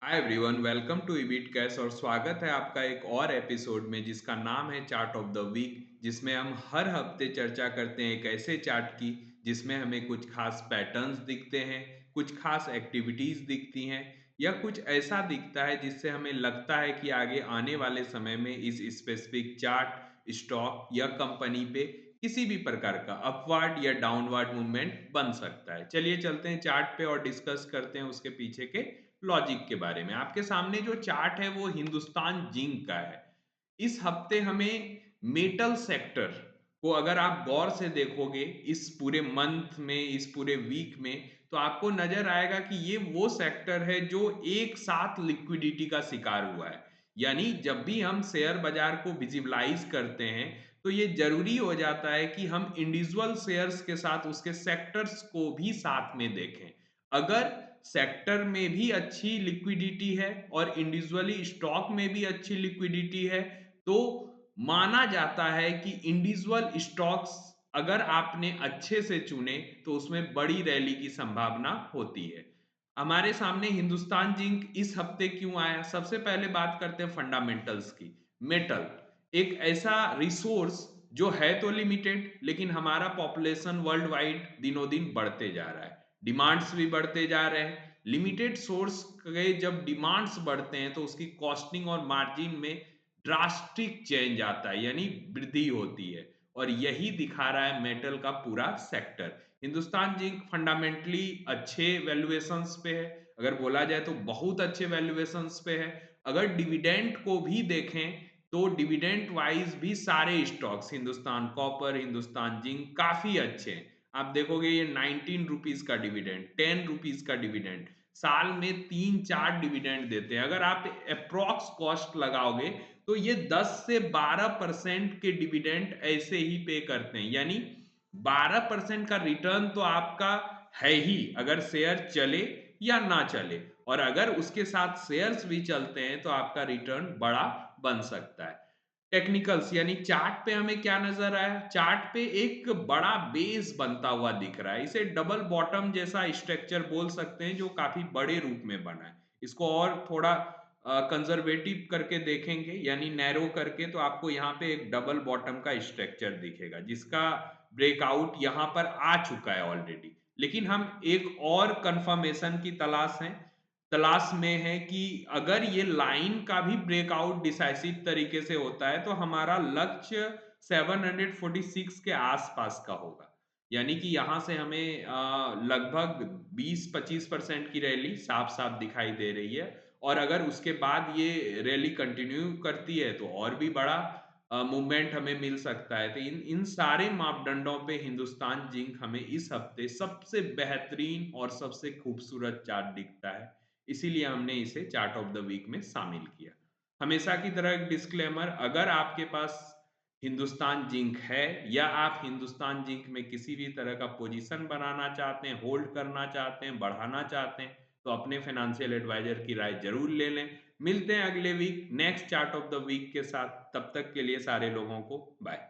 Hi everyone, welcome to इबिट cash और स्वागत है आपका एक और एपिसोड में जिसका नाम है चार्ट ऑफ द वीक, जिसमें हम हर हफ्ते चर्चा करते हैं एक ऐसे चार्ट की जिसमें हमें कुछ खास पैटर्न्स दिखते हैं, कुछ खास एक्टिविटीज दिखती हैं या कुछ ऐसा दिखता है जिससे हमें लगता है कि आगे आने वाले समय में इस स्पेसिफिक चार्ट, स्टॉक या कंपनी पे किसी भी प्रकार का अपवर्ड या डाउनवर्ड मूवमेंट बन सकता है। चलिए चलते हैं चार्ट पे और डिस्कस करते हैं उसके पीछे के लॉजिक के बारे में। आपके सामने जो चार्ट है वो हिंदुस्तान जिंक का है। इस हफ्ते हमें मेटल सेक्टर को अगर आप गौर से देखोगे इस पूरे मंथ में, इस पूरे वीक में, तो आपको नजर आएगा कि ये वो सेक्टर है जो एक साथ लिक्विडिटी का शिकार हुआ है। यानी जब भी हम शेयर बाजार को विजुअलाइज करते हैं तो ये जरूरी हो जाता है कि हम इंडिविजुअल शेयर्स के साथ उसके सेक्टर्स को भी साथ में देखें। अगर सेक्टर में भी अच्छी लिक्विडिटी है और इंडिविजुअली स्टॉक में भी अच्छी लिक्विडिटी है, तो माना जाता है कि इंडिविजुअल स्टॉक्स अगर आपने अच्छे से चुने तो उसमें बड़ी रैली की संभावना होती है। हमारे सामने हिंदुस्तान जिंक इस हफ्ते क्यों आया? सबसे पहले बात करते हैं फंडामेंटल्स की। मेटल एक ऐसा रिसोर्स जो है तो लिमिटेड, लेकिन हमारा पॉपुलेशन वर्ल्ड वाइड दिनों दिन बढ़ते जा रहा है, डिमांड्स भी बढ़ते जा रहे हैं। लिमिटेड सोर्स के जब डिमांड्स बढ़ते हैं तो उसकी कॉस्टिंग और मार्जिन में ड्रास्टिक चेंज आता है, यानी वृद्धि होती है। और यही दिखा रहा है मेटल का पूरा सेक्टर। हिंदुस्तान जिंक फंडामेंटली अच्छे वैल्यूएशंस पे है, अगर बोला जाए तो बहुत अच्छे वैल्यूएशंस पे है। अगर डिविडेंड को भी देखें तो डिविडेंड वाइज भी सारे stocks, Hindustan copper, Hindustan zinc, काफी अच्छे हैं। आप देखोगे ये 19 रुपीज का डिविडेंड, 10 रुपीज का डिविडेंड, साल में 3-4 डिविडेंड देते हैं। अगर आप अप्रॉक्स कॉस्ट लगाओगे तो ये 10 से 12% के डिविडेंड ऐसे ही पे करते हैं। यानी 12% का रिटर्न तो आपका है ही, अगर शेयर चले या ना चले। और अगर उसके साथ शेयर्स भी चलते हैं तो आपका रिटर्न बड़ा बन सकता है। टेक्निकल्स यानी चार्ट पे हमें क्या नजर आया? चार्ट पे एक बड़ा बेस बनता हुआ दिख रहा है। इसे डबल बॉटम जैसा स्ट्रक्चर बोल सकते हैं जो काफी बड़े रूप में बना है। इसको और थोड़ा कंजर्वेटिव करके देखेंगे यानी नैरो करके, तो आपको यहाँ पे एक डबल बॉटम का स्ट्रक्चर दिखेगा जिसका ब्रेकआउट यहाँ पर आ चुका है ऑलरेडी। लेकिन हम एक और कंफर्मेशन की तलाश में है कि अगर ये लाइन का भी ब्रेकआउट डिसाइसिव तरीके से होता है तो हमारा लक्ष्य 746 के आसपास का होगा। यानी कि यहां से हमें लगभग 20-25% की रैली साफ साफ दिखाई दे रही है। और अगर उसके बाद ये रैली कंटिन्यू करती है तो और भी बड़ा मूवमेंट हमें मिल सकता है। तो इन इन सारे मापदंडों पे हिंदुस्तान जिंक हमें इस हफ्ते सबसे बेहतरीन और सबसे खूबसूरत चार्ट दिखता है। इसीलिए हमने इसे चार्ट ऑफ द वीक में शामिल किया। हमेशा की तरह एक डिस्क्लेमर, अगर आपके पास हिंदुस्तान जिंक है या आप हिंदुस्तान जिंक में किसी भी तरह का पोजीशन बनाना चाहते हैं, होल्ड करना चाहते हैं, बढ़ाना चाहते हैं, तो अपने फाइनेंशियल एडवाइजर की राय जरूर ले लें। मिलते हैं अगले week next chart of the week के साथ। तब तक के लिए सारे लोगों को बाय।